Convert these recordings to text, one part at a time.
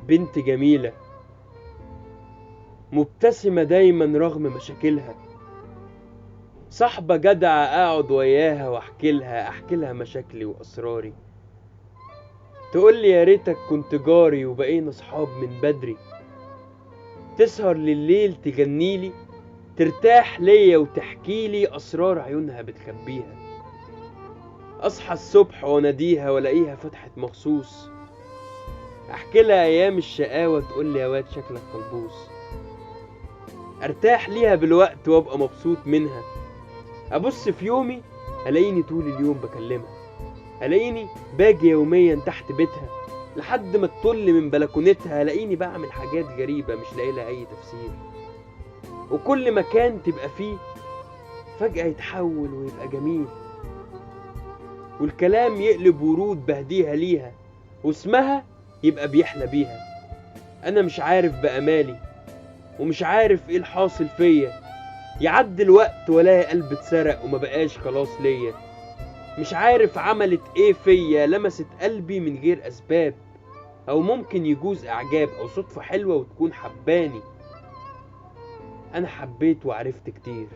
بنت جميلة مبتسمة دايما رغم مشاكلها، صاحبة جدعة اقعد وياها واحكي لها مشاكلي واسراري، تقول لي يا ريتك كنت جاري وبقينا صحاب من بدري، تسهر لليل تغنيلي، ترتاح ليا وتحكيلي اسرار عيونها بتخبيها، اصحى الصبح واناديها والاقيها فتحت مخصوص، احكي لها ايام الشقاوة تقول لي يا واد شكلك قلبوس، ارتاح ليها بالوقت وابقى مبسوط منها، ابص في يومي الاقيني طول اليوم بكلمها، الاقيني باجي يوميا تحت بيتها لحد ما تطل من بلكونتها، الاقيني بعمل حاجات غريبة مش لاقي لها اي تفسير، وكل مكان تبقى فيه فجأة يتحول ويبقى جميل، والكلام يقلب ورود بهديها ليها، واسمها يبقى بيحلى بيها. انا مش عارف بقى مالي ومش عارف ايه الحاصل فيا، يعدي الوقت ولاقي قلب اتسرق وما بقاش خلاص ليا، مش عارف عملت ايه فيا لمست قلبي من غير اسباب، او ممكن يجوز اعجاب او صدفة حلوة وتكون حباني. انا حبيت وعرفت كتير،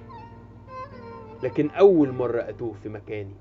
لكن اول مرة اتوه في مكاني.